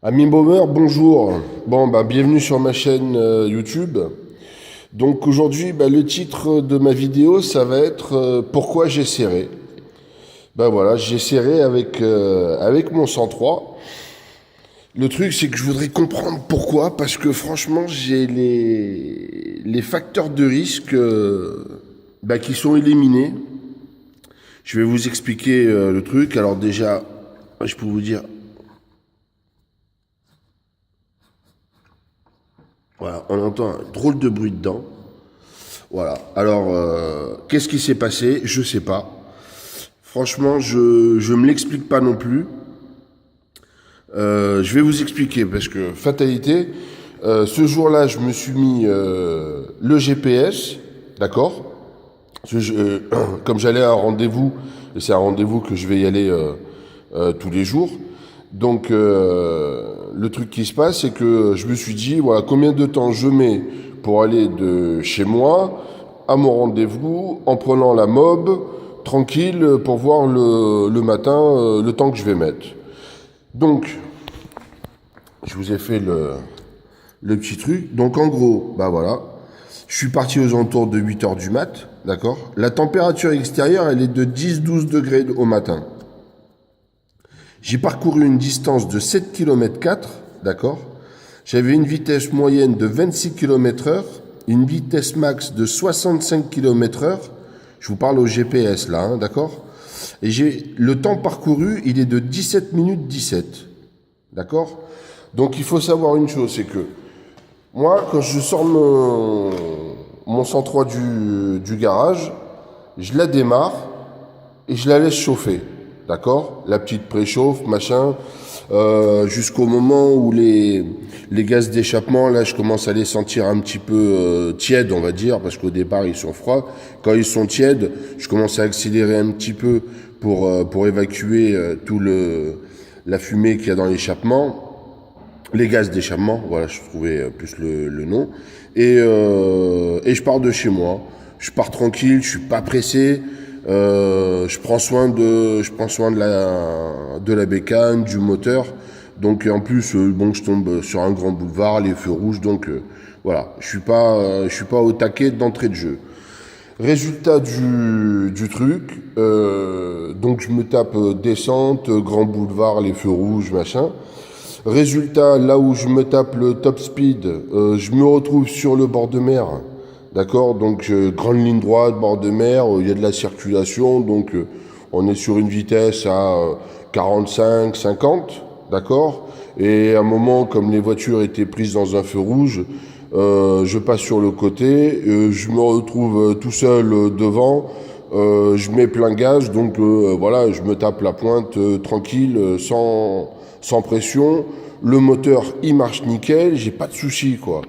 Ami Boomer, bonjour. Bon, bienvenue sur ma chaîne YouTube. Donc aujourd'hui, le titre de ma vidéo, ça va être pourquoi j'ai serré. Voilà, j'ai serré avec mon 103. Le truc, c'est que je voudrais comprendre pourquoi, parce que franchement, j'ai les facteurs de risque qui sont éliminés. Je vais vous expliquer le truc. Alors déjà, je peux vous dire, voilà, on entend un drôle de bruit dedans. Voilà. Alors, qu'est-ce qui s'est passé? Je sais pas. Franchement, je me l'explique pas non plus. Je vais vous expliquer parce que fatalité, ce jour-là, je me suis mis le GPS, d'accord. Comme j'allais à un rendez-vous, et c'est un rendez-vous que je vais y aller tous les jours. Donc, le truc qui se passe, c'est que je me suis dit, voilà, combien de temps je mets pour aller de chez moi à mon rendez-vous en prenant la mob tranquille pour voir le matin le temps que je vais mettre. Donc, je vous ai fait le petit truc. Donc, en gros, voilà. Je suis parti aux alentours de 8 heures du mat, d'accord. La température extérieure, elle est de 10-12 degrés au matin. J'ai parcouru une distance de 7 km 4, d'accord. J'avais une vitesse moyenne de 26 km heure, une vitesse max de 65 km heure. Je vous parle au GPS là, d'accord. Et le temps parcouru, il est de 17 minutes 17, d'accord. Donc il faut savoir une chose, c'est que moi, quand je sors mon 103 du garage, je la démarre et je la laisse chauffer. D'accord. La petite préchauffe, machin, jusqu'au moment où les gaz d'échappement, là, je commence à les sentir un petit peu tièdes, on va dire, parce qu'au départ, ils sont froids. Quand ils sont tièdes, je commence à accélérer un petit peu pour évacuer la fumée qu'il y a dans l'échappement. Les gaz d'échappement, voilà, je trouvais plus le nom. Et je pars de chez moi. Je pars tranquille, je suis pas pressé. Je prends soin de la bécane, du moteur. Donc en plus, je tombe sur un grand boulevard, les feux rouges. Donc voilà, je suis pas au taquet d'entrée de jeu. Résultat du truc, donc je me tape descente, grand boulevard, les feux rouges, machin. Résultat, là où je me tape le top speed, je me retrouve sur le bord de mer. D'accord. Donc, grande ligne droite, bord de mer, il y a de la circulation. Donc, on est sur une vitesse à 45, 50. D'accord. Et à un moment, comme les voitures étaient prises dans un feu rouge, je passe sur le côté, je me retrouve tout seul devant. Je mets plein gaz, donc voilà, je me tape la pointe tranquille, sans pression. Le moteur, il marche nickel, j'ai pas de soucis, quoi.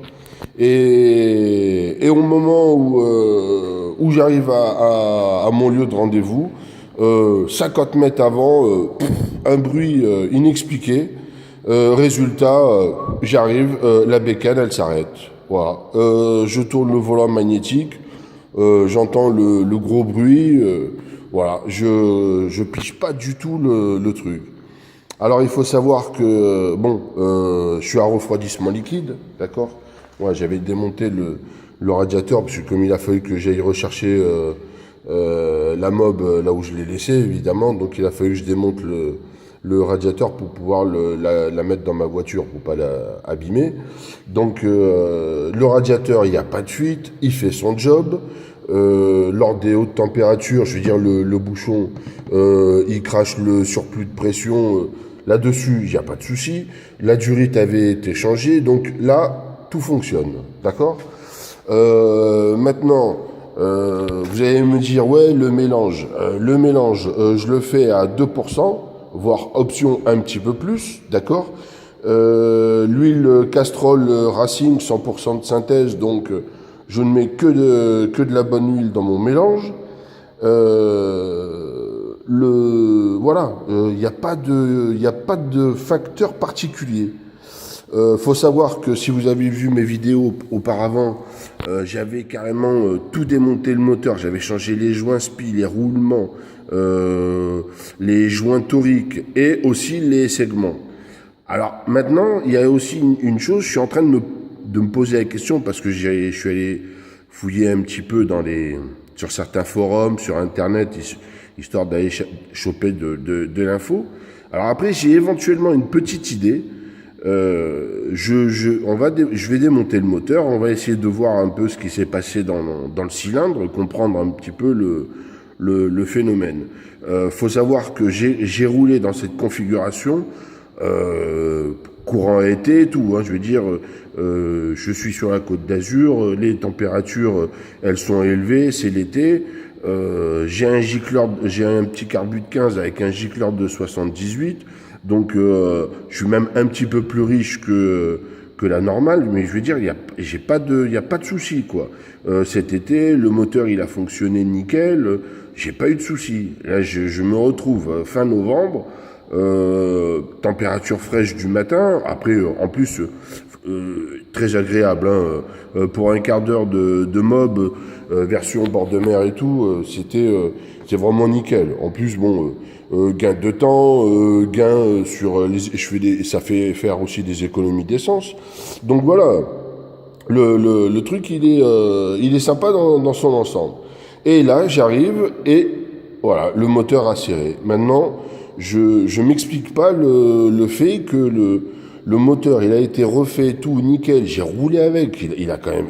Et au moment où j'arrive à mon lieu de rendez-vous, 50 mètres avant, un bruit inexpliqué. Résultat, j'arrive, la bécane, elle s'arrête. Voilà. Je tourne le volant magnétique, j'entends le gros bruit. Voilà. Je piche pas du tout le truc. Alors il faut savoir que, je suis à refroidissement liquide, d'accord. Moi j'avais démonté le radiateur, parce que comme il a fallu que j'aille rechercher la mob là où je l'ai laissé, évidemment, donc il a fallu que je démonte le radiateur pour pouvoir la mettre dans ma voiture, pour pas l'abîmer. Donc le radiateur, il n'y a pas de fuite, il fait son job. Lors des hautes températures, je veux dire le bouchon, il crache le surplus de pression. Là-dessus, il n'y a pas de souci. La durite avait été changée, donc là, tout fonctionne. D'accord. Maintenant, vous allez me dire, ouais, le mélange. Je le fais à 2%, voire option un petit peu plus. D'accord. L'huile Castrol Racing, 100% de synthèse, donc je ne mets que de la bonne huile dans mon mélange. Voilà, il n'y a pas de facteur particulier. Faut savoir que si vous avez vu mes vidéos auparavant, j'avais carrément tout démonté le moteur. J'avais changé les joints spi, les roulements, les joints toriques et aussi les segments. Alors maintenant, il y a aussi une chose, je suis en train de me poser la question parce que je suis allé fouiller un petit peu sur certains forums, sur Internet, histoire d'aller choper de l'info. Alors après, j'ai éventuellement une petite idée. Je vais démonter le moteur, on va essayer de voir un peu ce qui s'est passé dans le cylindre, comprendre un petit peu le phénomène. Faut savoir que j'ai roulé dans cette configuration courant été et tout, hein, je veux dire, je suis sur la Côte d'Azur, les températures elles sont élevées, c'est l'été, j'ai un petit carbu de 15 avec un gicleur de 78, donc je suis même un petit peu plus riche que la normale, mais je veux dire, il y a pas de souci quoi. Cet été, le moteur il a fonctionné nickel, j'ai pas eu de souci. Là, je me retrouve fin novembre. Température fraîche du matin, après en plus très agréable hein, pour un quart d'heure de mob version bord de mer et tout, c'est vraiment nickel. En plus bon gain de temps, gain sur ça fait faire aussi des économies d'essence. Donc voilà, le truc il est sympa dans son ensemble. Et là j'arrive et voilà, le moteur a serré. Maintenant je m'explique pas le fait que le moteur, il a été refait tout nickel. J'ai roulé avec. Il a quand même,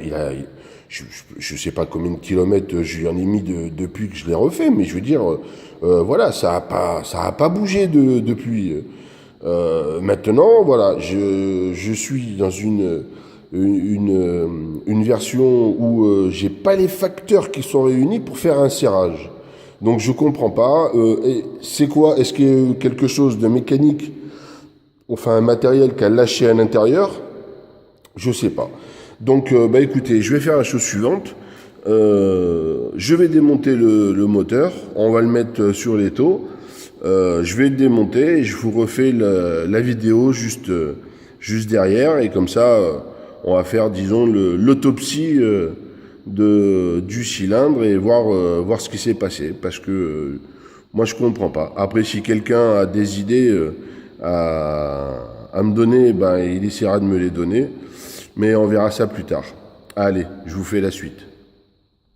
je sais pas combien de kilomètres j'en ai mis depuis que je l'ai refait, mais je veux dire, voilà, ça a pas bougé depuis. Maintenant, voilà, je suis dans une version où j'ai pas les facteurs qui sont réunis pour faire un serrage. Donc je comprends pas. C'est quoi? Est-ce qu'il y a eu quelque chose de mécanique, enfin un matériel qui a lâché à l'intérieur? Je sais pas. Donc bah écoutez, je vais faire la chose suivante. Je vais démonter le moteur. On va le mettre sur l'étau. Je vais le démonter et je vous refais la vidéo juste derrière. Et comme ça, on va faire, disons, l'autopsie du cylindre et voir ce qui s'est passé, parce que moi je comprends pas. Après, si quelqu'un a des idées à me donner, ben il essaiera de me les donner, mais on verra ça plus tard. Allez, je vous fais la suite.